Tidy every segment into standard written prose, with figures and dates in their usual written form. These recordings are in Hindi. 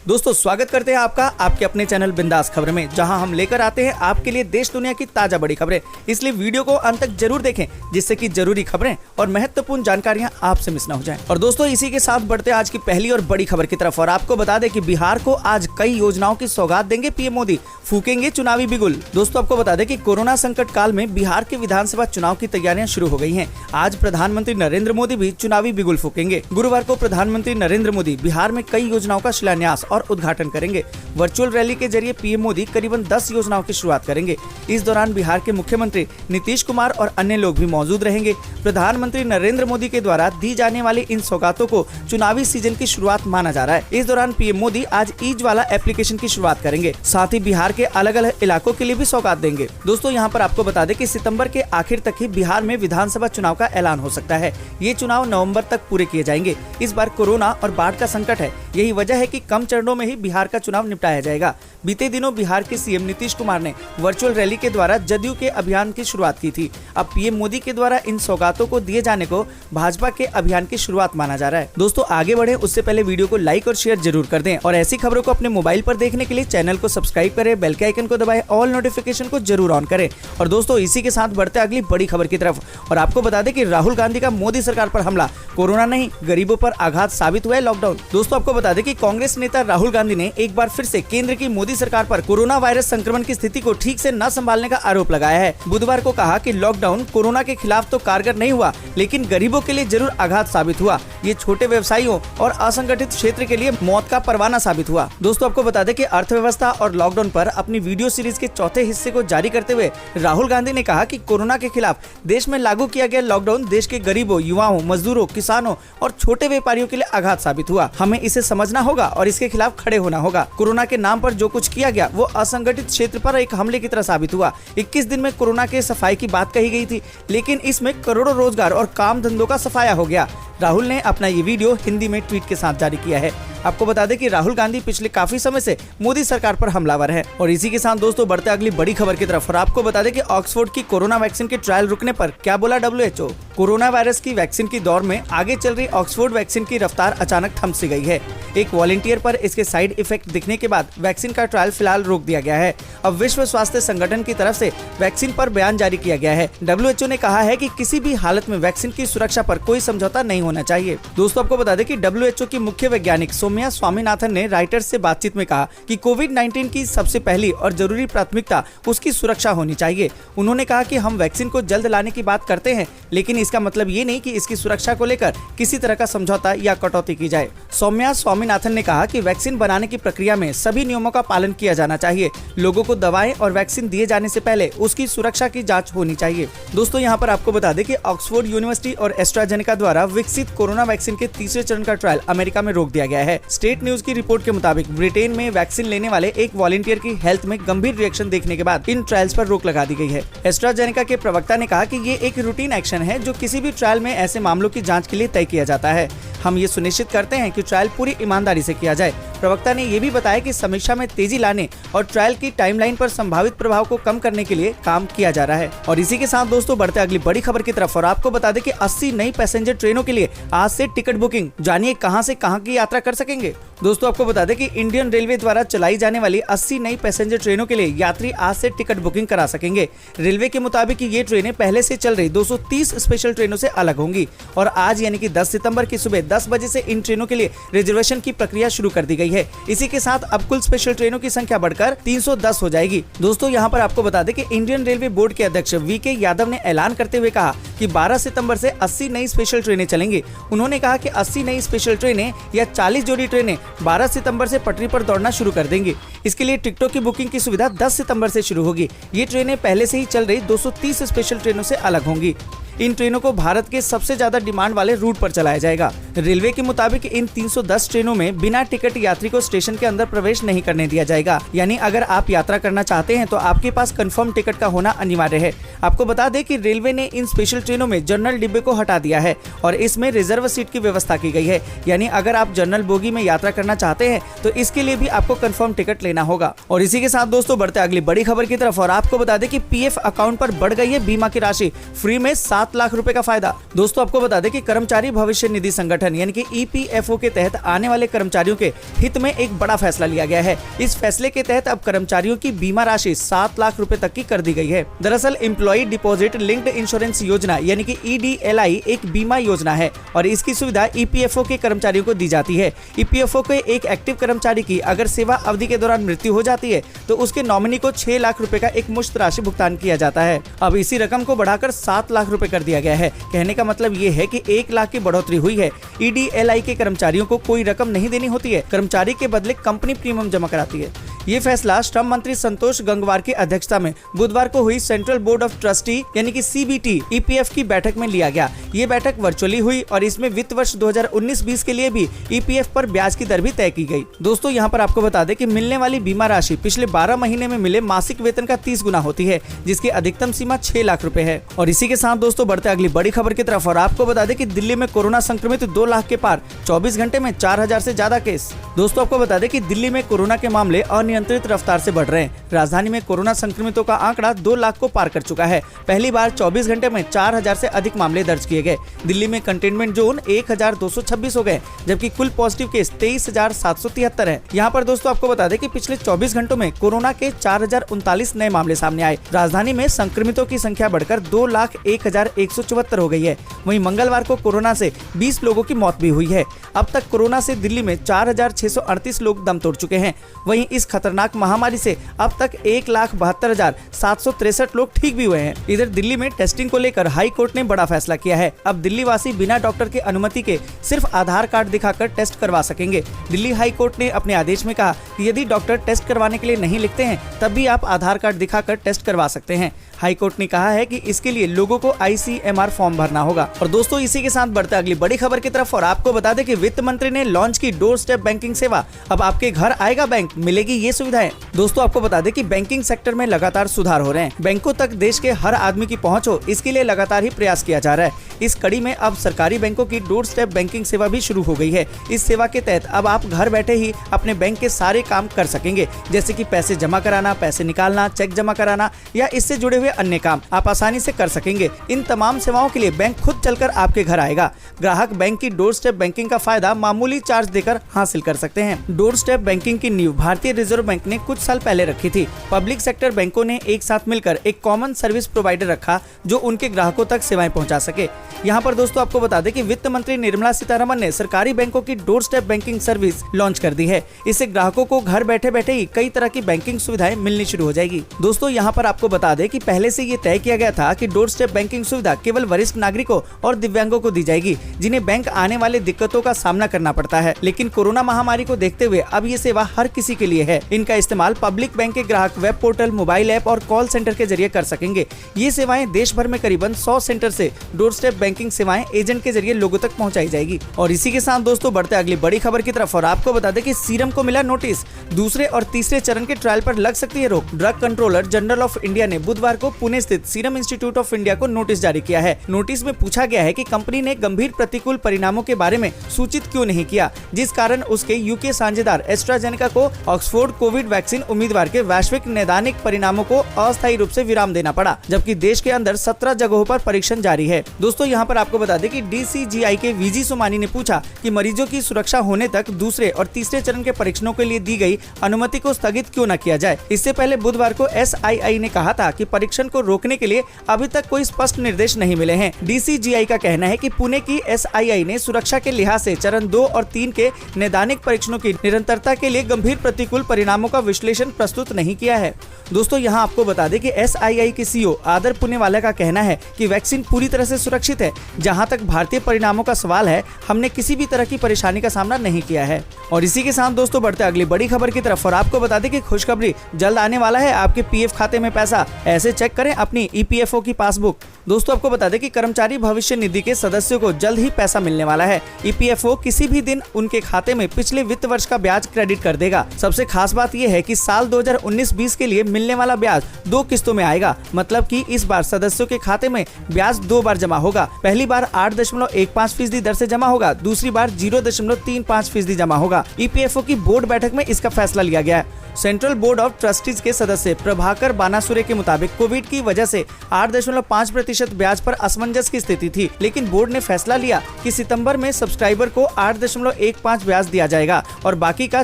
दोस्तों स्वागत करते हैं आपका आपके अपने चैनल बिंदास खबर में, जहां हम लेकर आते हैं आपके लिए देश दुनिया की ताजा बड़ी खबरें। इसलिए वीडियो को अंत तक जरूर देखें, जिससे कि जरूरी खबरें और महत्वपूर्ण जानकारियां आपसे मिस न हो जाएं। और दोस्तों इसी के साथ बढ़ते हैं आज की पहली और बड़ी खबर की तरफ। और आपको बता दें कि बिहार को आज कई योजनाओं की सौगात देंगे पीएम मोदी, फूकेंगे चुनावी बिगुल। दोस्तों आपको बता दें कि कोरोना संकट काल में बिहार के विधानसभा चुनाव की तैयारियां शुरू हो गई हैं। आज प्रधानमंत्री नरेंद्र मोदी भी चुनावी बिगुल फूकेंगे। गुरुवार को प्रधानमंत्री नरेंद्र मोदी बिहार में कई योजनाओं का शिलान्यास और उद्घाटन करेंगे। वर्चुअल रैली के जरिए पीएम मोदी करीबन 10 योजनाओं की शुरुआत करेंगे। इस दौरान बिहार के मुख्यमंत्री नीतीश कुमार और अन्य लोग भी मौजूद रहेंगे। प्रधानमंत्री नरेंद्र मोदी के द्वारा दी जाने वाली इन सौगातों को चुनावी सीजन की शुरुआत माना जा रहा है। इस दौरान पीएम मोदी आज ईज वाला एप्लीकेशन की शुरुआत करेंगे, साथ ही बिहार के अलग अलग इलाकों के लिए भी सौगात देंगे। दोस्तों यहाँ पर आपको बता दें कि सितंबर के आखिर तक ही बिहार में विधानसभा चुनाव का ऐलान हो सकता है। ये चुनाव नवंबर तक पूरे किए जाएंगे। इस बार कोरोना और बाढ़ का संकट है, यही वजह है कि कम चरणों में ही बिहार का चुनाव निपटाया जाएगा। बीते दिनों बिहार के सीएम नीतीश कुमार ने वर्चुअल रैली के द्वारा जदयू के अभियान की शुरुआत की थी। अब पीएम मोदी के द्वारा इन सौगातों को दिए जाने को भाजपा के अभियान की शुरुआत माना जा रहा है। दोस्तों आगे बढ़े उससे पहले वीडियो को लाइक और शेयर जरूर कर दें, और ऐसी खबरों को अपने मोबाइल पर देखने के लिए चैनल को सब्सक्राइब करें, बेल के आइकन को दबाएं, ऑल नोटिफिकेशन को जरूर ऑन करें। और दोस्तों इसी के साथ बढ़ते अगली बड़ी खबर की तरफ। और आपको बता दें कि राहुल गांधी का मोदी सरकार पर हमला, कोरोना नहीं गरीबों पर आघात साबित हुआ है लॉकडाउन। दोस्तों आपको बता दें कि कांग्रेस नेता राहुल गांधी ने एक बार फिर से केंद्र की मोदी सरकार पर कोरोना वायरस संक्रमण की स्थिति को ठीक से न संभालने का आरोप लगाया है। बुधवार को कहा कि लॉकडाउन कोरोना के खिलाफ तो कारगर नहीं हुआ, लेकिन गरीबों के लिए जरूर आघात साबित हुआ। ये छोटे व्यवसायियों और असंगठित क्षेत्र के लिए मौत का परवाना साबित हुआ। दोस्तों आपको बता दें कि अर्थव्यवस्था और लॉकडाउन पर अपनी वीडियो सीरीज के चौथे हिस्से को जारी करते हुए राहुल गांधी ने कहा कि कोरोना के खिलाफ देश में लागू किया गया लॉकडाउन देश के गरीबों, युवाओं, मजदूरों, किसानों और छोटे व्यापारियों के लिए आघात साबित हुआ। हमें इसे समझना होगा और इसके खिलाफ खड़े होना होगा। कोरोना के नाम पर जो कुछ किया गया वो असंगठित क्षेत्र पर एक हमले की तरह साबित हुआ। 21 दिन में कोरोना के सफाई की बात कही गई थी, लेकिन इसमें करोड़ों रोजगार और काम धंधों का सफाया हो गया। राहुल ने अपना ये वीडियो हिंदी में ट्वीट के साथ जारी किया है। आपको बता दें कि राहुल गांधी पिछले काफी समय से मोदी सरकार पर हमलावर है। और इसी के साथ दोस्तों बढ़ते अगली बड़ी खबर की तरफ। और आपको बता दें कि ऑक्सफोर्ड की कोरोना वैक्सीन के ट्रायल रुकने पर क्या बोला WHO। कोरोना वायरस की वैक्सीन की दौड़ में आगे चल रही ऑक्सफोर्ड वैक्सीन की रफ्तार अचानक थम सी गई है। एक वॉलंटियर पर इसके साइड इफेक्ट दिखने के बाद वैक्सीन का ट्रायल फिलहाल रोक दिया गया है। अब विश्व स्वास्थ्य संगठन की तरफ से वैक्सीन पर बयान जारी किया गया है। WHO ने कहा है कि किसी भी हालत में वैक्सीन की सुरक्षा पर कोई समझौता नहीं होना चाहिए। दोस्तों आपको बता दें कि WHO की मुख्य वैज्ञानिक सौम्या स्वामीनाथन ने राइटर्स से बातचीत में कहा कि कोविड-19 की सबसे पहली और जरूरी प्राथमिकता उसकी सुरक्षा होनी चाहिए। उन्होंने कहा कि हम वैक्सीन को जल्द लाने की बात करते हैं, लेकिन इसका मतलब ये नहीं कि इसकी सुरक्षा को लेकर किसी तरह का समझौता या कटौती की जाए। सौम्या स्वामीनाथन ने कहा कि वैक्सीन बनाने की प्रक्रिया में सभी नियमों का पालन किया जाना चाहिए। लोगों को दवाएं और वैक्सीन दिए जाने से पहले उसकी सुरक्षा की जाँच होनी चाहिए। दोस्तों यहाँ पर आपको बता दें कि ऑक्सफोर्ड यूनिवर्सिटी और एस्ट्राजेनेका द्वारा विकसित कोरोना वैक्सीन के तीसरे चरण का ट्रायल अमेरिका में रोक दिया गया है। स्टेट न्यूज की रिपोर्ट के मुताबिक ब्रिटेन में वैक्सीन लेने वाले एक वॉलंटियर की हेल्थ में गंभीर रिएक्शन देखने के बाद इन ट्रायल्स पर रोक लगा दी गई है। एस्ट्राजेनेका के प्रवक्ता ने कहा कि ये एक रूटीन एक्शन है जो किसी भी ट्रायल में ऐसे मामलों की जांच के लिए तय किया जाता है। हम ये सुनिश्चित करते हैं कि ट्रायल पूरी ईमानदारी से किया जाए। प्रवक्ता ने ये भी बताया कि समीक्षा में तेजी लाने और ट्रायल की टाइमलाइन पर संभावित प्रभाव को कम करने के लिए काम किया जा रहा है। और इसी के साथ दोस्तों बढ़ते अगली बड़ी खबर की तरफ। और आपको बता दें कि 80 नई पैसेंजर ट्रेनों के लिए आज से टिकट बुकिंग। जानिए कहां से कहां की यात्रा कर सकेंगे। दोस्तों आपको बता दें कि इंडियन रेलवे द्वारा चलाई जाने वाली 80 नई पैसेंजर ट्रेनों के लिए यात्री आज से टिकट बुकिंग करा सकेंगे। रेलवे के मुताबिक ये ट्रेनें पहले से चल रही 230 स्पेशल ट्रेनों से अलग होंगी और आज यानी कि 10 सितंबर की सुबह 10 बजे से इन ट्रेनों के लिए रिजर्वेशन की प्रक्रिया शुरू कर दी गई है। इसी के साथ अब कुल स्पेशल ट्रेनों की संख्या बढ़कर 310 हो जाएगी। दोस्तों यहाँ पर आपको बता दें कि इंडियन रेलवे बोर्ड के अध्यक्ष VK यादव ने ऐलान करते हुए कहा कि 12 सितंबर से 80 नई स्पेशल ट्रेनें चलेंगी। उन्होंने कहा कि 80 नई स्पेशल ट्रेनें या 40 जोड़ी ट्रेनें 12 सितंबर से पटरी पर दौड़ना शुरू कर देंगी। इसके लिए टिकटों की बुकिंग की सुविधा 10 सितंबर से शुरू होगी। ये ट्रेनें पहले से ही चल रही 230 स्पेशल ट्रेनों से अलग होंगी। इन ट्रेनों को भारत के सबसे ज्यादा डिमांड वाले रूट पर चलाया जाएगा। रेलवे के मुताबिक इन 310 ट्रेनों में बिना टिकट यात्री को स्टेशन के अंदर प्रवेश नहीं करने दिया जाएगा। यानी अगर आप यात्रा करना चाहते हैं तो आपके पास कंफर्म टिकट का होना अनिवार्य है। आपको बता दें कि रेलवे ने इन स्पेशल ट्रेनों में जनरल डिब्बे को हटा दिया है और इसमें रिजर्व सीट की व्यवस्था की गई है। यानी अगर आप जनरल बोगी में यात्रा करना चाहते हैं तो इसके लिए भी आपको कंफर्म टिकट लेना होगा। और इसी के साथ दोस्तों बढ़ते अगली बड़ी खबर की तरफ। और आपको बता दें कि PF अकाउंट पर बढ़ गई है बीमा की राशि। फ्री में 7 7 लाख रुपए का फायदा। दोस्तों आपको बता दें कि कर्मचारी भविष्य निधि संगठन यानी कि EPFO के तहत आने वाले कर्मचारियों के हित में एक बड़ा फैसला लिया गया है। इस फैसले के तहत अब कर्मचारियों की बीमा राशि 7 लाख रुपए तक की कर दी गई है। दरअसल एम्प्लॉय डिपॉजिट लिंक्ड इंश्योरेंस योजना यानी कि EDLI एक बीमा योजना है और इसकी सुविधा EPFO के कर्मचारियों को दी जाती है। EPFO के एक एक्टिव कर्मचारी की अगर सेवा अवधि के दौरान मृत्यु हो जाती है तो उसके नॉमिनी को 6 लाख रुपए का एक मुश्त राशि भुगतान किया जाता है। अब इसी रकम को बढ़ाकर 7 लाख रुपए कर दिया गया है। कहने का मतलब ये है कि 1 लाख की बढ़ोतरी हुई है। EDLI के कर्मचारियों को कोई रकम नहीं देनी होती है, कर्मचारी के बदले कंपनी प्रीमियम जमा कराती है। ये फैसला श्रम मंत्री संतोष गंगवार की अध्यक्षता में बुधवार को हुई सेंट्रल बोर्ड ऑफ ट्रस्टी यानी कि CBT EPF की बैठक में लिया गया। ये बैठक वर्चुअली हुई और इसमें वित्त वर्ष 2019-20 के लिए भी EPF पर ब्याज की दर भी तय की गई। दोस्तों यहाँ पर आपको बता दें कि मिलने वाली बीमा राशि पिछले 12 महीने में मिले मासिक वेतन का 30 गुना होती है, जिसकी अधिकतम सीमा 6 लाख रुपए है। और इसी के साथ दोस्तों बढ़ते अगली बड़ी खबर की तरफ और आपको बता दें कि दिल्ली में कोरोना संक्रमित 2 लाख के पार, 24 घंटे में 4000 से ज्यादा केस। दोस्तों आपको बता दें कि दिल्ली में कोरोना के मामले अनियंत्रित रफ्तार से बढ़ रहे हैं। राजधानी में कोरोना संक्रमितों का आंकड़ा 2 लाख को पार कर चुका है। पहली बार 24 घंटे में 4000 से अधिक मामले दर्ज किए गए। दिल्ली में कंटेनमेंट जोन 1226 हो गए, जबकि कुल पॉजिटिव केस 23,773 है। यहाँ पर दोस्तों आपको बता दें कि पिछले 24 घंटों में कोरोना के 4039 नए मामले सामने आए। राजधानी में संक्रमितों की संख्या बढ़कर 2,01,174 हो गई है। वहीं मंगलवार को कोरोना से 20 लोगों की मौत भी हुई है। अब तक कोरोना से दिल्ली में 4,638 लोग दम तोड़ चुके हैं। वहीं इस खतरनाक महामारी से अब तक 1,72,763 लोग ठीक भी हुए हैं। इधर दिल्ली में टेस्टिंग को लेकर हाई कोर्ट ने बड़ा फैसला किया है। अब दिल्ली वासी बिना डॉक्टर की अनुमति के सिर्फ आधार कार्ड दिखाकर टेस्ट करवा सकेंगे। दिल्ली हाई कोर्ट ने अपने आदेश में कहा कि यदि डॉक्टर टेस्ट करवाने के लिए नहीं लिखते हैं तब भी आप आधार कार्ड दिखाकर टेस्ट करवा सकते हैं। हाई कोर्ट ने कहा है कि इसके लिए लोगों को ICMR फॉर्म भरना होगा। और दोस्तों इसी के साथ बढ़ते अगली बड़ी खबर की तरफ और आपको बता दें कि वित्त मंत्री ने लॉन्च की डोर स्टेप बैंकिंग सेवा। अब आपके घर आएगा बैंक, मिलेगी ये सुविधाएं। दोस्तों आपको बता दें कि बैंकिंग सेक्टर में लगातार सुधार हो रहे हैं। बैंकों तक देश के हर आदमी की पहुंच हो, इसके लिए लगातार ही प्रयास किया जा रहा है। इस कड़ी में अब सरकारी बैंकों की डोर स्टेप बैंकिंग सेवा भी शुरू हो गई है। इस सेवा के तहत अब आप घर बैठे ही अपने बैंक के सारे काम कर सकेंगे, जैसे कि पैसे जमा कराना, पैसे निकालना, चेक जमा कराना या इससे जुड़े हुए अन्य काम आप आसानी से कर सकेंगे। इन तमाम सेवाओं के लिए बैंक खुद चलकर आपके घर आएगा। ग्राहक बैंक की डोर स्टेप बैंकिंग का फायदा मामूली चार्ज देकर हासिल कर सकते हैं। डोर स्टेप बैंकिंग की नींव भारतीय रिजर्व बैंक ने कुछ साल पहले रखी थी। पब्लिक सेक्टर बैंकों ने एक साथ मिलकर एक कॉमन सर्विस प्रोवाइडर रखा जो उनके ग्राहकों तक सेवाएं पहुंचा सके। यहाँ पर दोस्तों आपको बता दें कि वित्त मंत्री निर्मला सीतारमण ने सरकारी बैंकों की door step banking service launch कर दी है। इससे ग्राहकों को घर बैठे बैठे ही कई तरह की बैंकिंग सुविधाएं मिलनी शुरू हो जाएगी। दोस्तों यहाँ पर आपको बता दें कि पहले से ये तय किया गया था कि डोर स्टेप बैंकिंग सुविधा केवल वरिष्ठ नागरिकों और दिव्यांगों को दी जाएगी, जिन्हें बैंक आने वाले दिक्कतों का सामना करना पड़ता है। लेकिन कोरोना महामारी को देखते हुए अब ये सेवा हर किसी के लिए है। इनका इस्तेमाल पब्लिक बैंक के ग्राहक वेब पोर्टल, मोबाइल ऐप और कॉल सेंटर के जरिए कर सकेंगे। ये सेवाएं देश भर में करीबन 100 सेंटर से डोर स्टेप बैंकिंग सेवाएं एजेंट के जरिए लोगों तक पहुंचाई जाएगी। और इसी के साथ दोस्तों बढ़ते अगली बड़ी खबर की तरफ और आपको बता दें कि सीरम को मिला नोटिस, दूसरे और तीसरे चरण के ट्रायल पर लग सकती है रोक। Drug controller general of India ने बुधवार को पुणे स्थित सीरम इंस्टीट्यूट ऑफ इंडिया को नोटिस जारी किया है। नोटिस में पूछा गया है कि कंपनी ने गंभीर प्रतिकूल परिणामों के बारे में सूचित क्यों नहीं किया, जिस कारण उसके यूके साझेदार एस्ट्राजेनेका को ऑक्सफोर्ड कोविड वैक्सीन उम्मीदवार के वैश्विक नैदानिक परिणामों को अस्थायी रूप से विराम देना पड़ा, जबकि देश के अंदर 17 जगहों पर परीक्षण जारी है। दोस्तों यहाँ पर आपको बता दें कि DCGI के VG सोमानी ने पूछा कि मरीजों की सुरक्षा होने तक दूसरे और तीसरे चरण के परीक्षणों के लिए दी गई अनुमति को स्थगित क्यों न किया जाए। इससे पहले बुधवार को SII ने कहा था कि परीक्षण को रोकने के लिए अभी तक कोई स्पष्ट निर्देश नहीं मिले हैं। DCGI का कहना है कि पुणे की SII ने सुरक्षा के लिहाज से चरण 2 और 3 के नैदानिक परीक्षणों की निरंतरता के लिए गंभीर प्रतिकूल परिणामों का विश्लेषण प्रस्तुत नहीं किया है। दोस्तों यहाँ आपको बता दें कि SII के CEO आदर पुणेवाला का कहना है कि वैक्सीन पूरी तरह से सुरक्षित है। जहाँ तक भारतीय परिणामों का सवाल है, हमने किसी भी तरह की परेशानी का सामना नहीं किया है। और इसी के साथ दोस्तों बढ़ते अगली बड़ी खबर की तरफ और आपको बता दें कि खुशखबरी, जल्द आने वाला है आपके PF खाते में पैसा। ऐसे चेक करें अपनी EPFO की पासबुक। दोस्तों आपको बता दें कि कर्मचारी भविष्य निधि के सदस्यों को जल्द ही पैसा मिलने वाला है। EPFO किसी भी दिन उनके खाते में पिछले वित्त वर्ष का ब्याज क्रेडिट कर देगा। सबसे खास बात यह है कि साल 2019-20 के लिए मिलने वाला ब्याज 2 किस्तों में आएगा। मतलब कि इस बार सदस्यों के खाते में ब्याज 2 बार जमा होगा। पहली बार 8.15% दर से जमा होगा, दूसरी बार 0.35% जमा होगा। EPFO की बोर्ड बैठक में इसका फैसला लिया गया है। सेंट्रल बोर्ड ऑफ ट्रस्टीज के सदस्य प्रभाकर बानासुरे के मुताबिक कोविड की वजह से 8.5% ब्याज पर असमंजस की स्थिति थी, लेकिन बोर्ड ने फैसला लिया कि सितंबर में सब्सक्राइबर को 8.15 ब्याज दिया जाएगा और बाकी का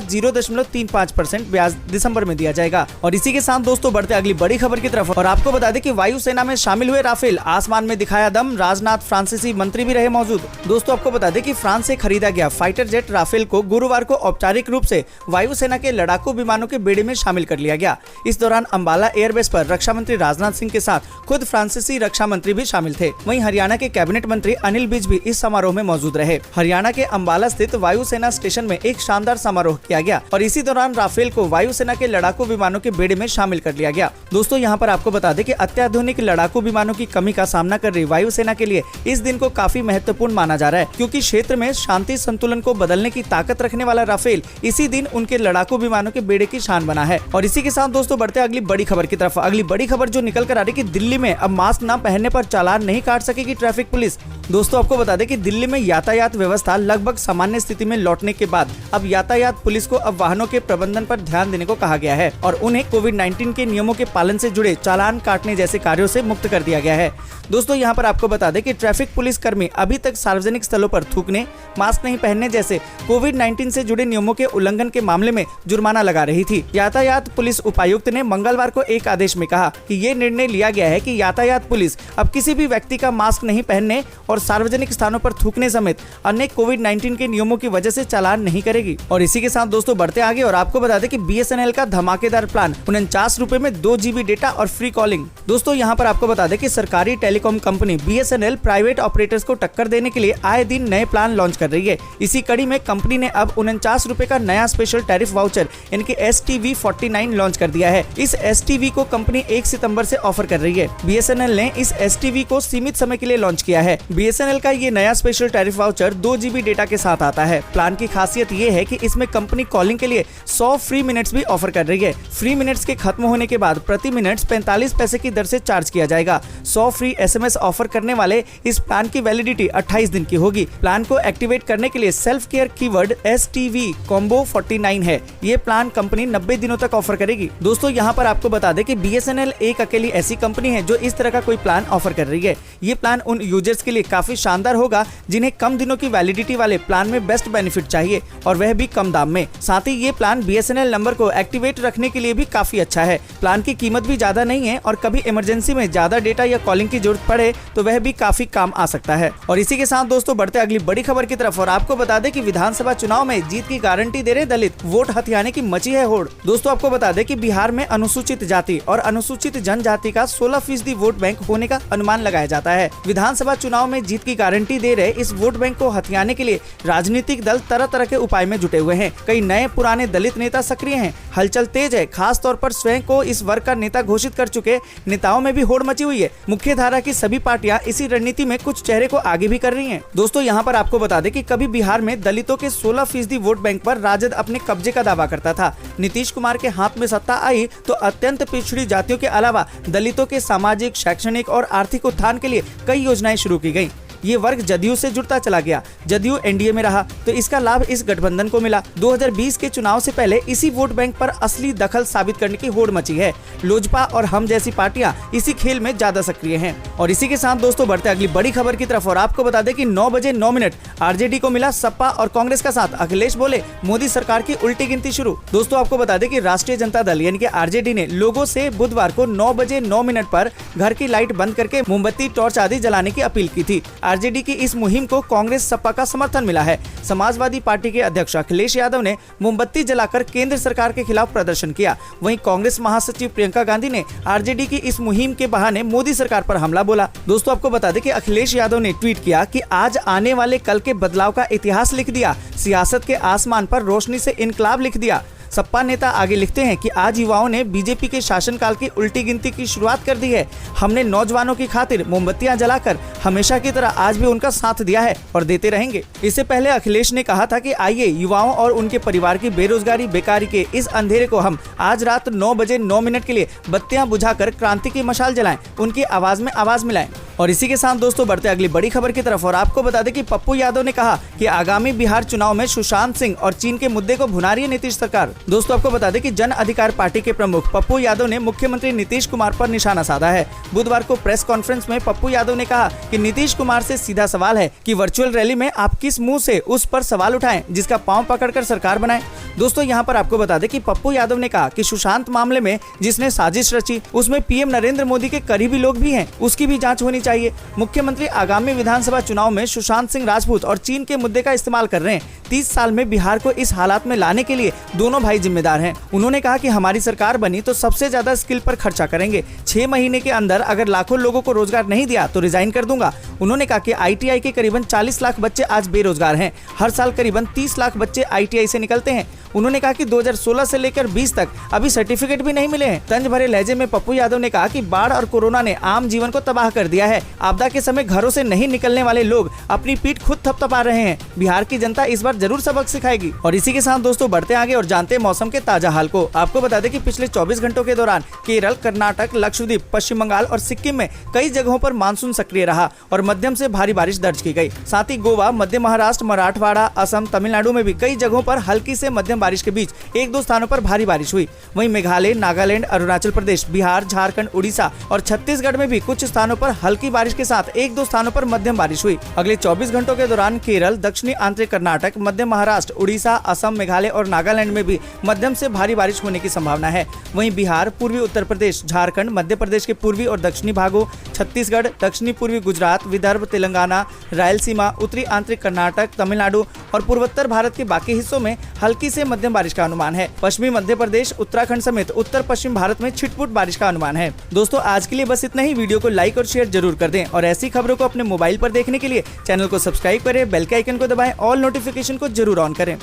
0.35% ब्याज दिसंबर में दिया जाएगा। और इसी के साथ दोस्तों बढ़ते अगली बड़ी खबर की तरफ और आपको बता दें कि वायुसेना में शामिल हुए राफेल, आसमान में दिखाया दम, राजनाथ फ्रांसीसी मंत्री भी रहे मौजूद। दोस्तों आपको बता दें कि फ्रांस से खरीदा गया फाइटर जेट राफेल को गुरुवार को औपचारिक रूप से वायुसेना के लड़ाकू विमानों के बेड़े में शामिल कर लिया गया। इस दौरान अंबाला एयरबेस पर रक्षा मंत्री राजनाथ सिंह के साथ खुद फ्रांसीसी रक्षा मंत्री भी शामिल थे। वहीं हरियाणा के कैबिनेट मंत्री अनिल विज भी इस समारोह में मौजूद रहे। हरियाणा के अंबाला स्थित वायुसेना स्टेशन में एक शानदार समारोह किया गया और इसी दौरान राफेल को वायुसेना के लड़ाकू विमानों के बेड़े में शामिल कर लिया गया। दोस्तों यहाँ पर आपको बता दें कि अत्याधुनिक लड़ाकू विमानों की कमी का सामना कर रही वायुसेना के लिए इस दिन को काफी महत्वपूर्ण माना जा रहा है, क्योंकि क्षेत्र में शांति संतुलन को बदलने की ताकत रखने वाला राफेल इसी दिन उनके लड़ाकू विमानों के बेड़े की शान बना है। और इसी के साथ दोस्तों बढ़ते अगली बड़ी खबर की तरफ। अगली बड़ी खबर जो निकल कर आ रही कि दिल्ली में अब मास्क न पहनने पर चालान नहीं काट सकेगी ट्रैफिक पुलिस। दोस्तों आपको बता दें कि दिल्ली में यातायात व्यवस्था लगभग सामान्य स्थिति में लौटने के बाद अब यातायात पुलिस को अब वाहनों के प्रबंधन पर ध्यान देने को कहा गया है और उन्हें कोविड-19 के नियमों के पालन से जुड़े चालान काटने जैसे कार्यों से मुक्त कर दिया गया है। दोस्तों यहाँ पर आपको बता दें कि ट्रैफिक पुलिस कर्मी अभी तक सार्वजनिक स्थलों पर थूकने, मास्क नहीं पहनने जैसे कोविड-19 से जुड़े नियमों के उल्लंघन के मामले में जुर्माना लगा रही थी। यातायात पुलिस उपायुक्त ने मंगलवार को एक आदेश में कहा कि ये निर्णय लिया गया है कि यातायात पुलिस अब किसी भी व्यक्ति का मास्क नहीं पहनने और सार्वजनिक स्थानों पर थूकने समेत अन्य कोविड-19 के नियमों की वजह से चालान नहीं करेगी। और इसी के साथ दोस्तों बढ़ते आगे और आपको बता दें कि BSNL का धमाकेदार प्लान 49 रुपए में 2 GB डेटा और फ्री कॉलिंग। दोस्तों यहाँ पर आपको बता दें कि सरकारी telecom company BSNL private operators को टक्कर देने के लिए आए दिन नए प्लान लॉन्च कर रही है। इसी कड़ी में कंपनी ने अब 49 रुपए का नया स्पेशल टैरिफ वाउचर यानी कि STV 49 लॉन्च कर दिया है। इस STV को कंपनी 1 सितंबर से ऑफर कर रही है। BSNL ने इस STV को सीमित समय के लिए लॉन्च किया है। BSNL का ये नया special tariff voucher 2 GB data के साथ आता है। प्लान की खासियत ये है कि इसमें कंपनी कॉलिंग के लिए 100 फ्री मिनट्स भी ऑफर कर रही है। फ्री मिनट्स के खत्म होने के बाद प्रति मिनट 45 पैसे की दर से चार्ज किया जाएगा। 100 फ्री SMS ऑफर करने वाले इस प्लान की वैलिडिटी 28 दिन की होगी। प्लान को एक्टिवेट करने के लिए self care keyword STV combo 49 है। ये प्लान कंपनी 90 दिनों तक ऑफर करेगी। दोस्तों यहाँ पर आपको बता दें कि BSNL एक अकेली ऐसी कंपनी है जो इस तरह का कोई प्लान ऑफर कर रही है। ये प्लान उन यूजर्स के लिए काफी शानदार होगा जिन्हें कम दिनों की वैलिडिटी वाले प्लान में बेस्ट बेनिफिट चाहिए और वह भी कम दाम में। साथ ही ये प्लान BSNL नंबर को एक्टिवेट रखने के लिए भी काफी अच्छा है। प्लान की कीमत भी ज्यादा नहीं है और कभी इमरजेंसी में ज्यादा डेटा या कॉलिंग की जरूरत पड़े तो वह भी काफी काम आ सकता है। और इसी के साथ दोस्तों बढ़ते अगली बड़ी खबर की तरफ और आपको बता दें कि विधानसभा चुनाव में जीत की गारंटी दे रहे दलित, वोट हथियाने की मची है होड़। दोस्तों आपको बता दें कि बिहार में अनुसूचित जाति और अनुसूचित जनजाति का 16% वोट बैंक होने का अनुमान लगाया जाता है। विधानसभा चुनाव में जीत की गारंटी दे रहे इस वोट बैंक को हथियाने के लिए राजनीतिक दल तरह तरह के उपाय में जुटे हुए हैं। कई नए पुराने दलित नेता सक्रिय हैं, हलचल तेज है। खास तौर पर स्वयं को इस वर्ग का नेता घोषित कर चुके नेताओं में भी होड़ मची हुई है। मुख्य धारा की सभी पार्टियां इसी रणनीति में कुछ चेहरे को आगे भी कर रही हैं। दोस्तों यहाँ पर आपको बता दें कि कभी बिहार में दलितों के 16% वोट बैंक पर राजद अपने कब्जे का दावा करता था। नीतीश कुमार के हाथ में सत्ता आई तो अत्यंत पिछड़ी जातियों के अलावा दलितों के सामाजिक, शैक्षणिक और आर्थिक उत्थान के लिए कई योजनाएं शुरू की गयी। ये वर्ग जदयू से जुड़ता चला गया। जदयू एनडीए में रहा तो इसका लाभ इस गठबंधन को मिला। 2020 के चुनाव से पहले इसी वोट बैंक पर असली दखल साबित करने की होड़ मची है। लोजपा और हम जैसी पार्टियां इसी खेल में ज्यादा सक्रिय हैं। और इसी के साथ दोस्तों बढ़ते अगली बड़ी खबर की तरफ और आपको बता दें कि 9 बजे 9 मिनट आरजेडी को मिला सपा और कांग्रेस का साथ। अखिलेश बोले मोदी सरकार की उल्टी गिनती शुरू। दोस्तों आपको बता दें कि राष्ट्रीय जनता दल यानी कि आरजेडी ने लोगों से बुधवार को 9 बजे 9 मिनट पर घर की लाइट बंद करके मोमबत्ती, टॉर्च आदि जलाने की अपील की थी। आरजेडी की इस मुहिम को कांग्रेस, सपा का समर्थन मिला है। समाजवादी पार्टी के अध्यक्ष अखिलेश यादव ने मोमबत्ती जलाकर केंद्र सरकार के खिलाफ प्रदर्शन किया। वहीं कांग्रेस महासचिव प्रियंका गांधी ने आरजेडी की इस मुहिम के बहाने मोदी सरकार पर हमला बोला। दोस्तों आपको बता दें कि अखिलेश यादव ने ट्वीट किया कि आज आने वाले कल के बदलाव का इतिहास लिख दिया, सियासत के आसमान पर रोशनी से इनकलाब लिख दिया। सपा नेता आगे लिखते हैं कि आज युवाओं ने बीजेपी के शासनकाल की उल्टी गिनती की शुरुआत कर दी है। हमने नौजवानों की खातिर मोमबत्तियां जलाकर हमेशा की तरह आज भी उनका साथ दिया है और देते रहेंगे। इससे पहले अखिलेश ने कहा था कि आइए युवाओं और उनके परिवार की बेरोजगारी बेकारी के इस अंधेरे को हम आज रात 9 बजे 9 मिनट के लिए बत्तियां बुझाकर क्रांति की मशाल जलाएं, उनकी आवाज में आवाज मिलाएं। और इसी के साथ दोस्तों बढ़ते अगली बड़ी खबर की तरफ। और आपको बता दें कि पप्पू यादव ने कहा कि आगामी बिहार चुनाव में सुशांत सिंह और चीन के मुद्दे को भुना रही है नीतीश सरकार। दोस्तों आपको बता दें कि जन अधिकार पार्टी के प्रमुख पप्पू यादव ने मुख्यमंत्री नीतीश कुमार पर निशाना साधा है। बुधवार को प्रेस कॉन्फ्रेंस में पप्पू यादव ने कहा कि नीतीश कुमार से सीधा सवाल है कि वर्चुअल रैली में आप किस मुंह से उस पर सवाल उठाएं जिसका पांव पकड़कर सरकार बनाएं। दोस्तों यहाँ पर आपको बता दें कि पप्पू यादव ने कहा कि सुशांत मामले में जिसने साजिश रची उसमें पीएम नरेंद्र मोदी के करीबी लोग भी हैं, उसकी भी जांच होनी चाहिए। मुख्यमंत्री आगामी विधानसभा चुनाव में सुशांत सिंह राजपूत और चीन के मुद्दे का इस्तेमाल कर रहे हैं। 30 साल में बिहार को इस हालात में लाने के लिए दोनों भाई जिम्मेदार हैं। उन्होंने कहा कि हमारी सरकार बनी तो सबसे ज्यादा स्किल पर खर्चा करेंगे। 6 महीने के अंदर अगर लाखों लोगों को रोजगार नहीं दिया तो रिजाइन कर दूंगा। उन्होंने कहा कि ITI के करीबन 40 लाख बच्चे आज बेरोजगार हैं। हर साल करीबन 30 लाख बच्चे ITI से निकलते हैं। उन्होंने कहा कि 2016 से लेकर 20 तक अभी सर्टिफिकेट भी नहीं मिले हैं। तंज भरे लहजे में पप्पू यादव ने कहा कि बाढ़ और कोरोना ने आम जीवन को तबाह कर दिया है। आपदा के समय घरों से नहीं निकलने वाले लोग अपनी पीठ खुद थपथपा रहे हैं। बिहार की जनता इस बार जरूर सबक सिखाएगी। और इसी के साथ दोस्तों बढ़ते आगे और जानते हैं मौसम के ताजा हाल को। आपको बता दें कि पिछले 24 घंटों के दौरान केरल, कर्नाटक, लक्षद्वीप, पश्चिम बंगाल और सिक्किम में कई जगहों पर मानसून सक्रिय रहा और मध्यम से भारी बारिश दर्ज की गई। साथ ही गोवा, मध्य महाराष्ट्र, मराठवाड़ा, असम, तमिलनाडु में भी कई जगहों पर हल्की से मध्यम बारिश के बीच 1-2 स्थानों पर भारी बारिश हुई। वहीं मेघालय, नागालैंड, अरुणाचल प्रदेश, बिहार, झारखंड, उड़ीसा और छत्तीसगढ़ में भी कुछ स्थानों पर हल्की बारिश के साथ 1-2 स्थानों पर मध्यम बारिश हुई। अगले 24 घंटों के दौरान केरल, दक्षिणी आंतरिक कर्नाटक, मध्य महाराष्ट्र, उड़ीसा, असम, मेघालय और नागालैंड में भी मध्यम से भारी बारिश होने की संभावना है। वहीं बिहार, पूर्वी उत्तर प्रदेश, झारखंड, मध्य प्रदेश के पूर्वी और दक्षिणी भागों, छत्तीसगढ़, दक्षिणी पूर्वी गुजरात, विदर्भ, तेलंगाना, रायलसीमा, उत्तरी आंतरिक कर्नाटक, तमिलनाडु और पूर्वोत्तर भारत के बाकी हिस्सों में हल्की से मध्यम बारिश का अनुमान है। पश्चिमी मध्य प्रदेश, उत्तराखंड समेत उत्तर पश्चिम भारत में छिटपुट बारिश का अनुमान है। दोस्तों आज के लिए बस इतना ही। वीडियो को लाइक और शेयर जरूर कर दें और ऐसी खबरों को अपने मोबाइल पर देखने के लिए चैनल को सब्सक्राइब करें, बेल के आइकन को दबाएं, ऑल नोटिफिकेशन को जरूर ऑन करें।